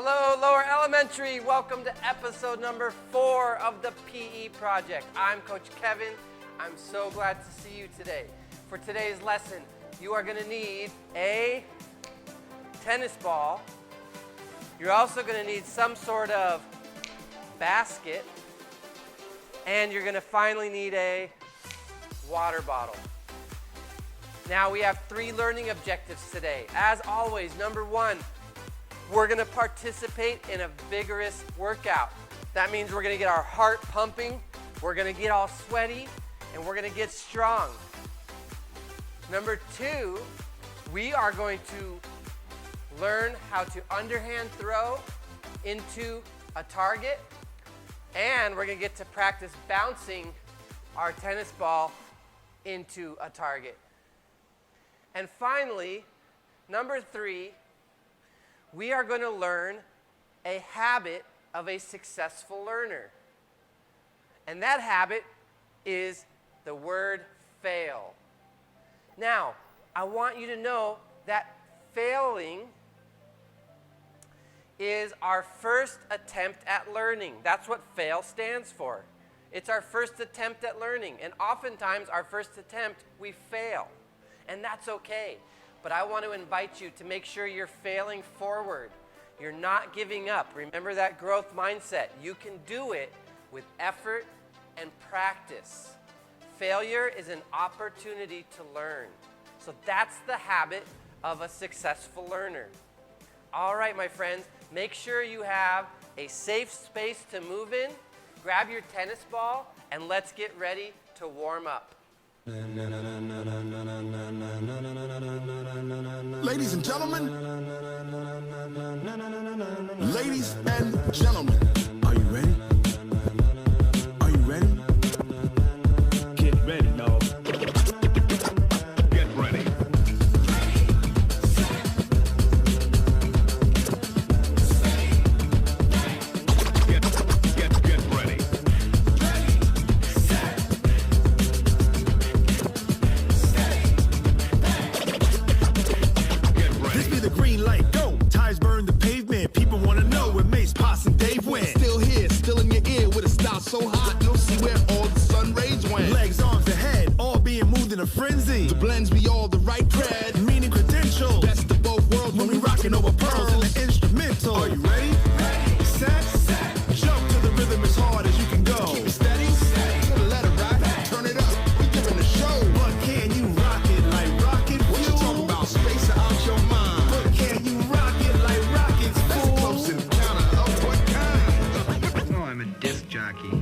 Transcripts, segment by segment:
Hello, Lower Elementary. Welcome to episode number 4 of the PE Project. I'm Coach Kevin. I'm so glad to see you today. For today's lesson, you are going to need a tennis ball. You're also going to need some sort of basket. And you're going to finally need a water bottle. Now we have 3 learning objectives today. As always, number 1, we're going to participate in a vigorous workout. That means we're going to get our heart pumping, we're going to get all sweaty, and we're going to get strong. Number 2, we are going to learn how to underhand throw into a target, and we're going to get to practice bouncing our tennis ball into a target. And finally, number 3, we are going to learn a habit of a successful learner. And that habit is the word fail. Now, I want you to know that failing is our first attempt at learning. That's what fail stands for. It's our first attempt at learning. And oftentimes, our first attempt, we fail. And that's okay. But I want to invite you to make sure you're failing forward. You're not giving up. Remember that growth mindset. You can do it with effort and practice. Failure is an opportunity to learn. So that's the habit of a successful learner. All right, my friends, make sure you have a safe space to move in. Grab your tennis ball and let's get ready to warm up. Ladies and gentlemen, ladies and gentlemen, are you ready? Are you ready? Get ready, dog. Get ready. Get ready. This be the green light, go. Tires burn the pavement. People wanna know where Mace, Poss, and Dave went. Still here, still in your ear with a style so hot, you'll see where all the sun rays went. Legs, arms, the head, all being moved in a frenzy. The blends be all the right cred, meaning credentials. Best of both worlds when we rockin' over pearls in the instrumental. Are you ready? Ready. Set. Jump to the rhythm as hard as you can go. Keep it steady. To the letter right. Turn it up. We giving the show. But can you rock it like rocket fuel? What you talking about? Space out your mind. But can you rock it like rockets, fool? That's a close encounter of what kind? Oh, I'm a disc jockey.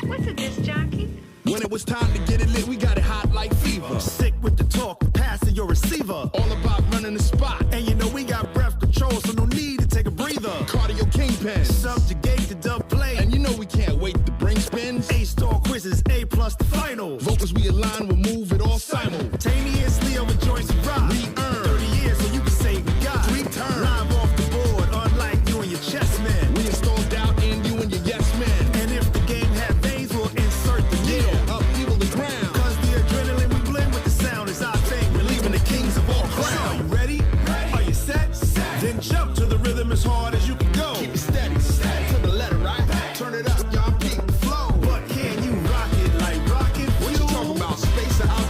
What's a disc jockey? When it was time to get it lit, we got it hot like fever. Sick with the talk, passing your receiver. All about running the spot. And you know we got breath control, so no need to take a breather. Cardio kingpin, subjugate the dub play. And you know we can't wait to bring spins. A-star quizzes, A+ the final. Vocals we align, we'll move it all simultaneously over joints and rock. We earn 30 years, so you can say we got 3 turns. Live off the board, unlike you and your chess men. We install doubt in you and your yes men. And if the game had veins, we'll insert the needle. Upheaval the ground. Cause the adrenaline we blend with the sound is our thing. Relieving the kings of all crowns. Are you ready? Are you set? Then jump to the rhythm as hard as you can go. Keep it steady. To the letter right. Turn it up, y'all peak the flow. But can you rock it like rocket fuel? What you talking about? Space out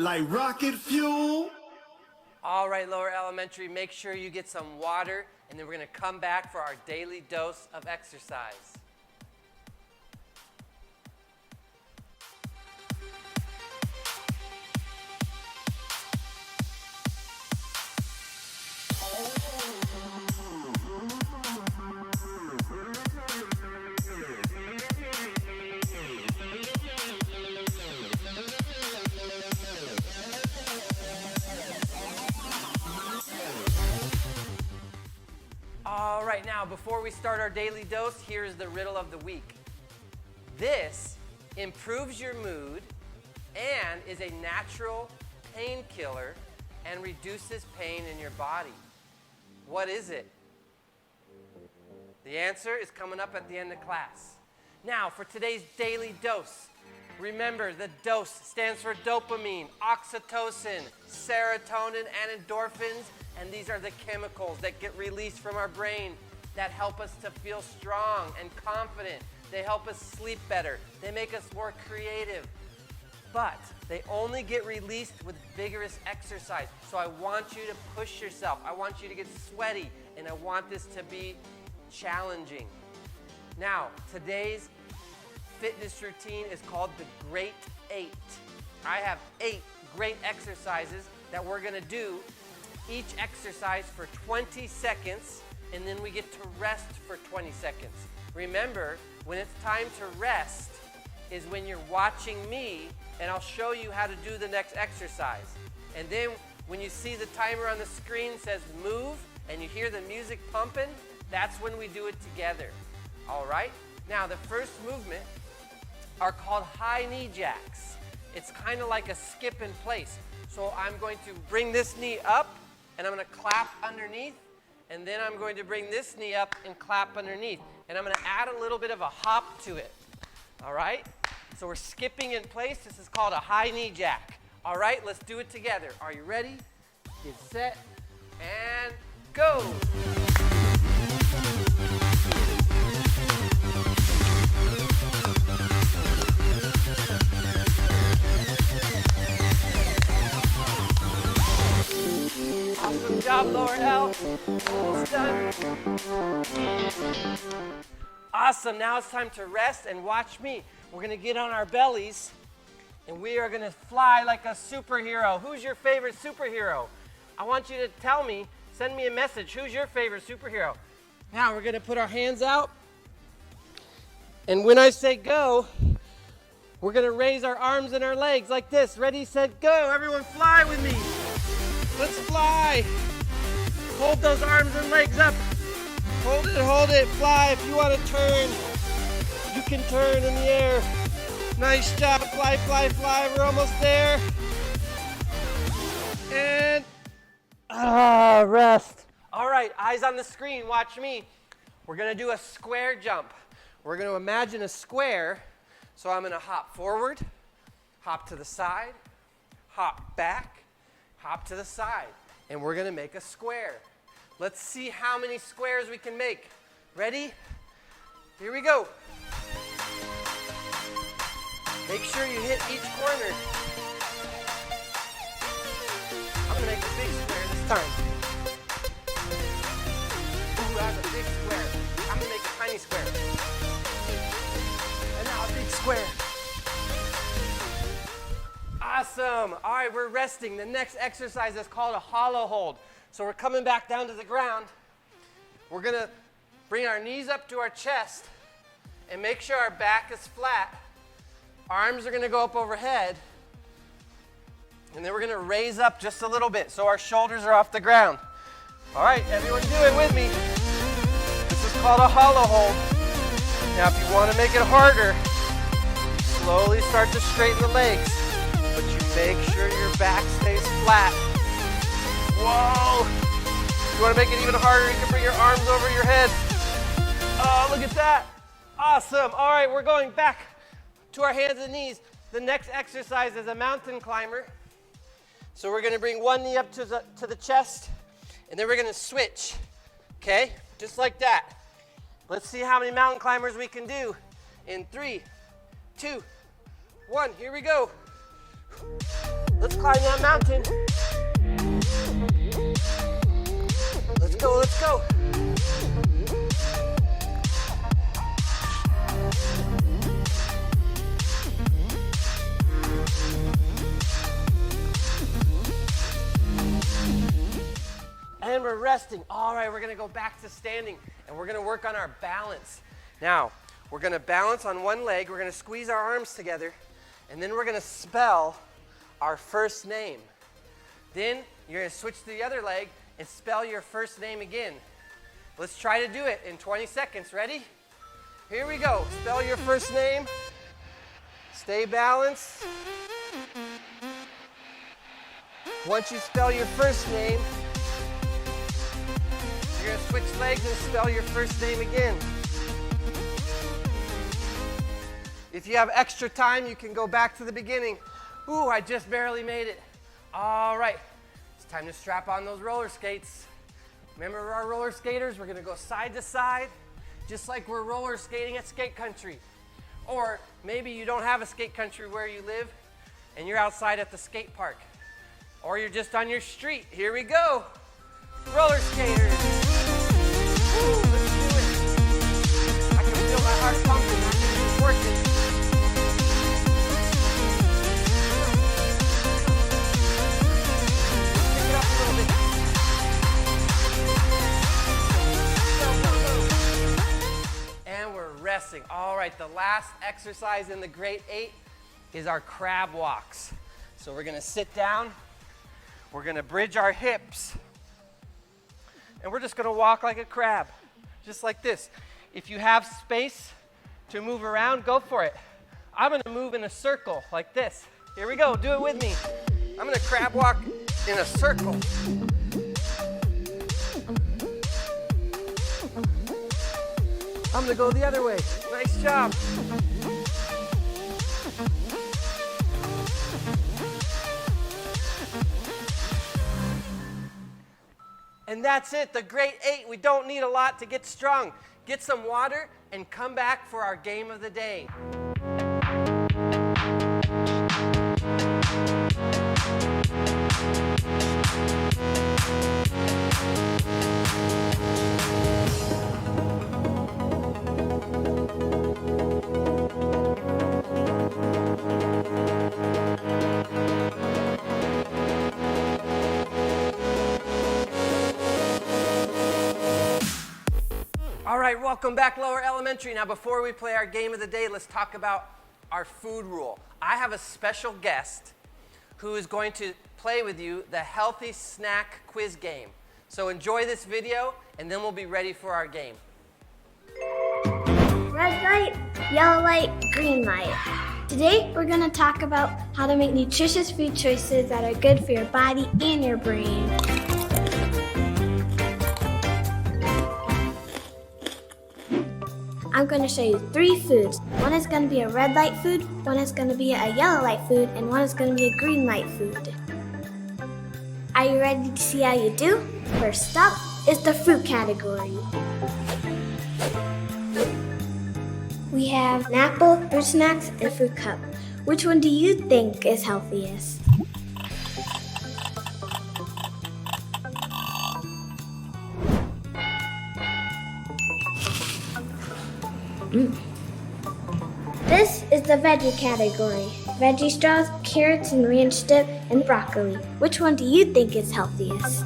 like rocket fuel. All right, lower elementary, make sure you get some water, and then we're going to come back for our daily dose of exercise. All right, now before we start our daily dose, here's the riddle of the week. This improves your mood and is a natural painkiller and reduces pain in your body. What is it? The answer is coming up at the end of class. Now, for today's daily dose, remember the dose stands for dopamine, oxytocin, serotonin, and endorphins. And these are the chemicals that get released from our brain that help us to feel strong and confident. They help us sleep better. They make us more creative. But they only get released with vigorous exercise. So I want you to push yourself. I want you to get sweaty. And I want this to be challenging. Now, today's fitness routine is called the Great 8. I have 8 great exercises that we're going to do. Each exercise for 20 seconds, and then we get to rest for 20 seconds. Remember, when it's time to rest is when you're watching me, and I'll show you how to do the next exercise. And then when you see the timer on the screen says move, and you hear the music pumping, that's when we do it together. All right? Now, the first movement are called high knee jacks. It's kind of like a skip in place. So I'm going to bring this knee up, and I'm going to clap underneath, and then I'm going to bring this knee up and clap underneath. And I'm going to add a little bit of a hop to it. All right? So we're skipping in place. This is called a high knee jack. All right, let's do it together. Are you ready? Get set, and go. Awesome job, lower L. Almost done. Awesome. Now it's time to rest and watch me. We're going to get on our bellies, and we are going to fly like a superhero. Who's your favorite superhero? I want you to tell me, send me a message. Who's your favorite superhero? Now we're going to put our hands out, and when I say go, we're going to raise our arms and our legs like this. Ready, set, go. Everyone fly with me. Let's fly. Hold those arms and legs up. Hold it, fly. If you want to turn, you can turn in the air. Nice job, fly, fly, fly. We're almost there. And, rest. All right, eyes on the screen, watch me. We're gonna do a square jump. We're gonna imagine a square. So I'm gonna hop forward, hop to the side, hop back, hop to the side, and we're gonna make a square. Let's see how many squares we can make. Ready? Here we go. Make sure you hit each corner. I'm gonna make a big square this time. Ooh, that's a big square. I'm gonna make a tiny square. And now a big square. Awesome. All right, we're resting. The next exercise is called a hollow hold. So we're coming back down to the ground. We're going to bring our knees up to our chest and make sure our back is flat. Arms are going to go up overhead. And then we're going to raise up just a little bit so our shoulders are off the ground. All right, everyone do it with me. This is called a hollow hold. Now, if you want to make it harder, slowly start to straighten the legs. But you make sure your back stays flat. Whoa! You want to make it even harder, you can bring your arms over your head. Oh, look at that. Awesome. All right, we're going back to our hands and knees. The next exercise is a mountain climber. So we're going to bring one knee up to the chest, and then we're going to switch. Okay? Just like that. Let's see how many mountain climbers we can do. In 3, 2, 1. Here we go. Let's climb that mountain. Let's go, let's go. And we're resting. All right, we're gonna go back to standing and we're gonna work on our balance. Now, we're gonna balance on one leg, we're gonna squeeze our arms together, and then we're gonna spell our first name. Then you're gonna switch to the other leg and spell your first name again. Let's try to do it in 20 seconds. Ready? Here we go. Spell your first name. Stay balanced. Once you spell your first name, you're gonna switch legs and spell your first name again. If you have extra time, you can go back to the beginning. Ooh, I just barely made it. All right, it's time to strap on those roller skates. Remember our roller skaters? We're gonna go side to side, just like we're roller skating at skate country. Or maybe you don't have a skate country where you live and you're outside at the skate park. Or you're just on your street. Here we go. Roller skaters. Woo, let's do it. I can feel my heart pumping. It's working. Pick it up a little bit. Go, go, go. And we're resting. All right, the last exercise in the Great 8 is our crab walks. So we're gonna sit down. We're gonna bridge our hips. And we're just gonna walk like a crab, just like this. If you have space to move around, go for it. I'm gonna move in a circle like this. Here we go, do it with me. I'm gonna crab walk in a circle. I'm gonna go the other way. Nice job. And that's it, the Great 8. We don't need a lot to get strong. Get some water and come back for our game of the day. All right, welcome back, Lower Elementary. Now, before we play our game of the day, let's talk about our food rule. I have a special guest who is going to play with you the Healthy Snack Quiz game. So enjoy this video, and then we'll be ready for our game. Red light, yellow light, green light. Today, we're going to talk about how to make nutritious food choices that are good for your body and your brain. I'm going to show you 3 foods. One is going to be a red light food, one is going to be a yellow light food, and one is going to be a green light food. Are you ready to see how you do? First up is the fruit category. We have an apple, fruit snacks, and fruit cup. Which one do you think is healthiest? This is the veggie category. Veggie straws, carrots and ranch dip, and broccoli. Which one do you think is healthiest?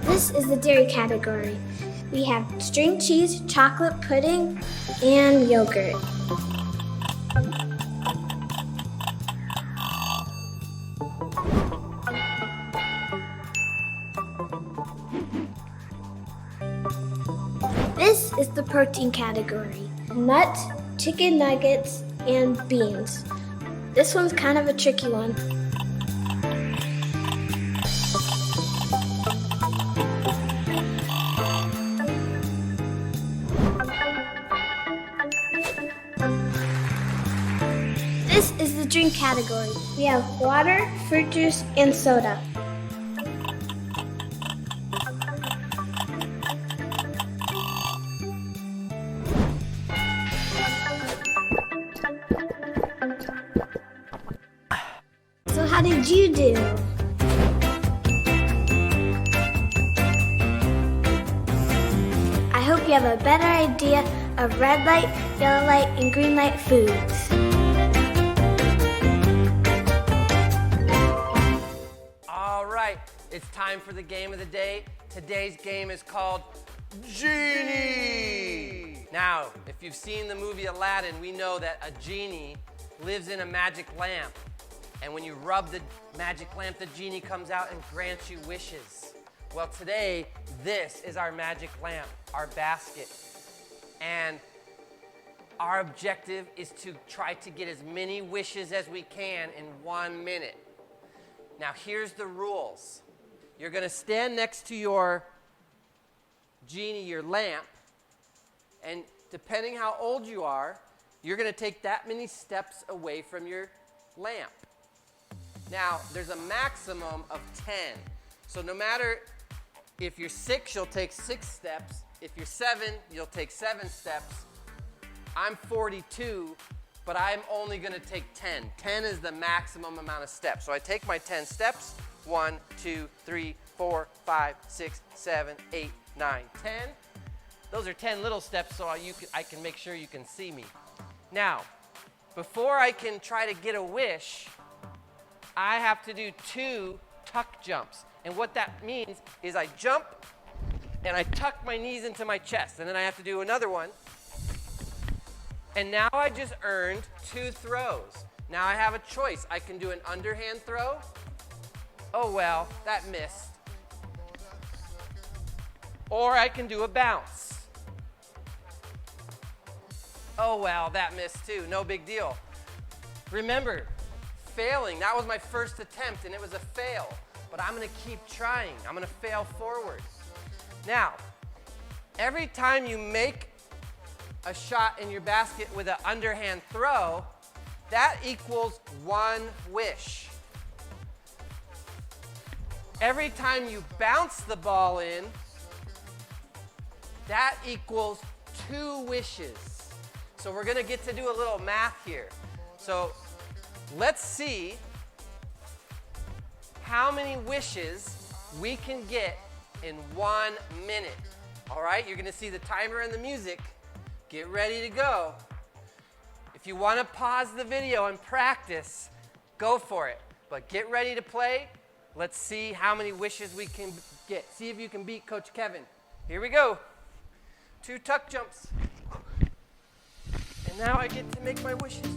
This is the dairy category. We have string cheese, chocolate pudding, and yogurt. This is the protein category. Nuts, chicken nuggets, and beans. This one's kind of a tricky one. This is the drink category. We have water, fruit juice, and soda. did you do? I hope you have a better idea of red light, yellow light, and green light foods. All right, it's time for the game of the day. Today's game is called Genie. Now, if you've seen the movie Aladdin, we know that a genie lives in a magic lamp. And when you rub the magic lamp, the genie comes out and grants you wishes. Well, today, this is our magic lamp, our basket. And our objective is to try to get as many wishes as we can in 1 minute. Now, here's the rules. You're going to stand next to your genie, your lamp, and depending how old you are, you're going to take that many steps away from your lamp. Now, there's a maximum of 10. So no matter if you're 6, you'll take 6 steps. If you're 7, you'll take 7 steps. I'm 42, but I'm only going to take 10. 10 is the maximum amount of steps. So I take my 10 steps. 1, 2, 3, 4, 5, 6, 7, 8, 9, 10. Those are 10 little steps, so I can make sure you can see me. Now, before I can try to get a wish, I have to do 2 tuck jumps. And what that means is I jump and I tuck my knees into my chest. And then I have to do another one. And now I just earned 2 throws. Now I have a choice. I can do an underhand throw. Oh well, that missed. Or I can do a bounce. Oh well, that missed too. No big deal. Remember, failing, that was my first attempt and it was a fail. But I'm gonna keep trying. I'm gonna fail forward. Now, every time you make a shot in your basket with an underhand throw, that equals 1 wish. Every time you bounce the ball in, that equals 2 wishes. So we're gonna get to do a little math here. So let's see how many wishes we can get in 1 minute. All right, you're gonna see the timer and the music. Get ready to go. If you wanna pause the video and practice, go for it. But get ready to play. Let's see how many wishes we can get. See if you can beat Coach Kevin. Here we go. 2 tuck jumps. And now I get to make my wishes.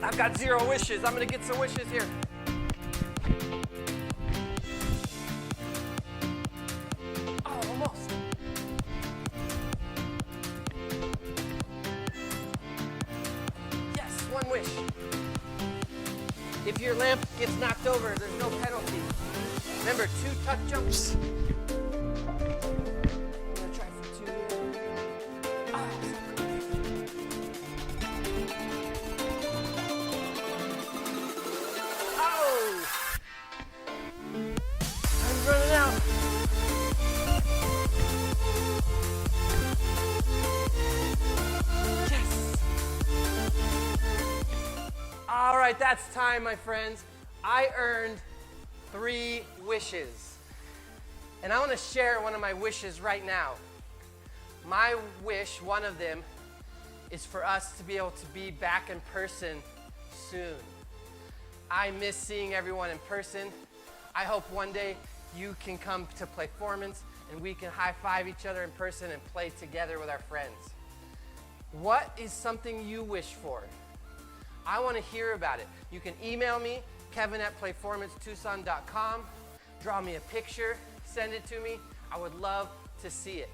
I've got 0 wishes. I'm gonna get some wishes here. Oh, almost. Yes, 1 wish. If your lamp gets knocked over, there's no penalty. Remember, 2 tuck jumps. I'm gonna try for 2 here. Oh, I'm running out. Yes. All right, that's time, my friends. I earned 3 wishes. And I want to share one of my wishes right now. My wish, one of them, is for us to be able to be back in person soon. I miss seeing everyone in person. I hope one day you can come to Playformance and we can high-five each other in person and play together with our friends. What is something you wish for? I want to hear about it. You can email me, kevin@playformancetucson.com. Draw me a picture, send it to me. I would love to see it.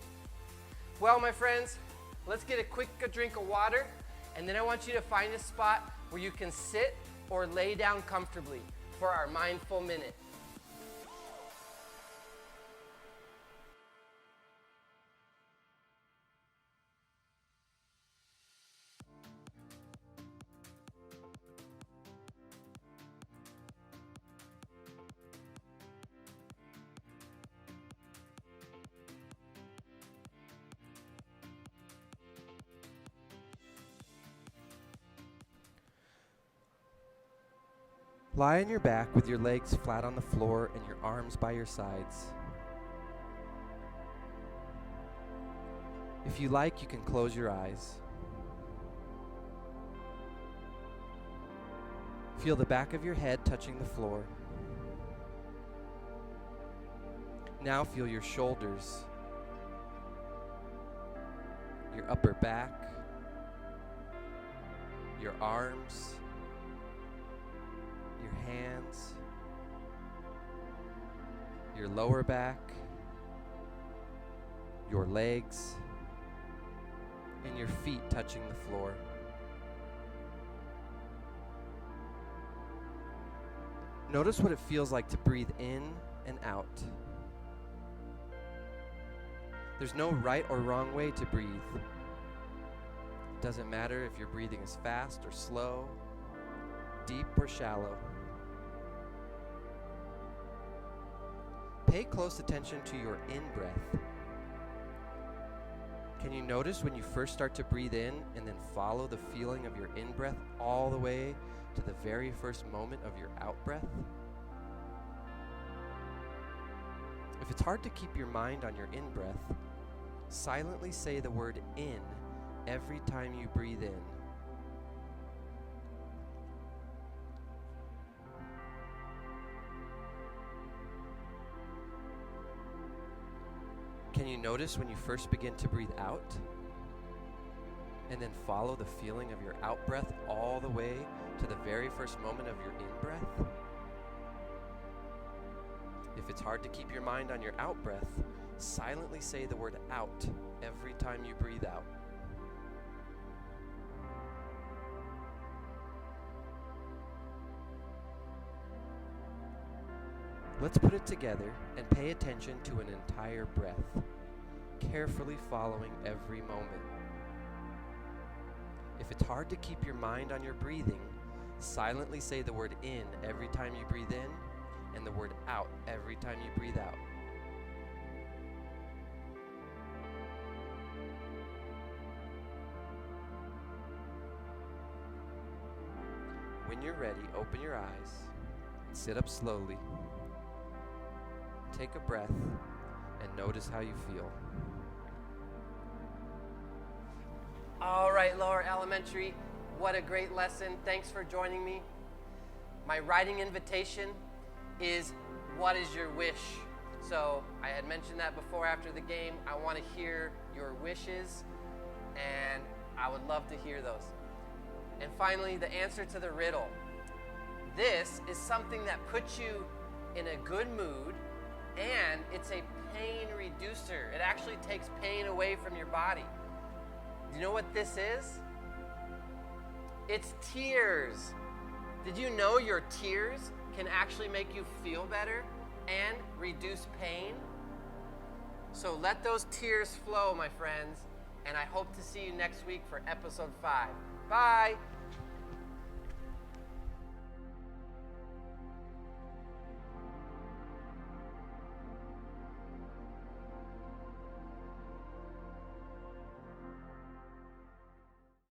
Well, my friends, let's get a quick drink of water, and then I want you to find a spot where you can sit or lay down comfortably for our mindful minute. Lie on your back with your legs flat on the floor and your arms by your sides. If you like, you can close your eyes. Feel the back of your head touching the floor. Now feel your shoulders, your upper back, your arms, your hands, your lower back, your legs, and your feet touching the floor. Notice what it feels like to breathe in and out. There's no right or wrong way to breathe. It doesn't matter if you're breathing as fast or slow, deep or shallow. Pay close attention to your in-breath. Can you notice when you first start to breathe in and then follow the feeling of your in-breath all the way to the very first moment of your out-breath? If it's hard to keep your mind on your in-breath, silently say the word in every time you breathe in. Can you notice when you first begin to breathe out? And then follow the feeling of your out-breath all the way to the very first moment of your in-breath? If it's hard to keep your mind on your out-breath, silently say the word out every time you breathe out. Let's put it together and pay attention to an entire breath, carefully following every moment. If it's hard to keep your mind on your breathing, silently say the word in every time you breathe in and the word out every time you breathe out. When you're ready, open your eyes, sit up slowly, take a breath, and notice how you feel. All right, Lower Elementary, what a great lesson. Thanks for joining me. My writing invitation is, what is your wish? So I had mentioned that before after the game. I want to hear your wishes, and I would love to hear those. And finally, the answer to the riddle. This is something that puts you in a good mood, and it's a pain reducer. It actually takes pain away from your body. Do you know what this is? It's tears. Did you know your tears can actually make you feel better and reduce pain? So let those tears flow, my friends, and I hope to see you next week for episode 5. Bye.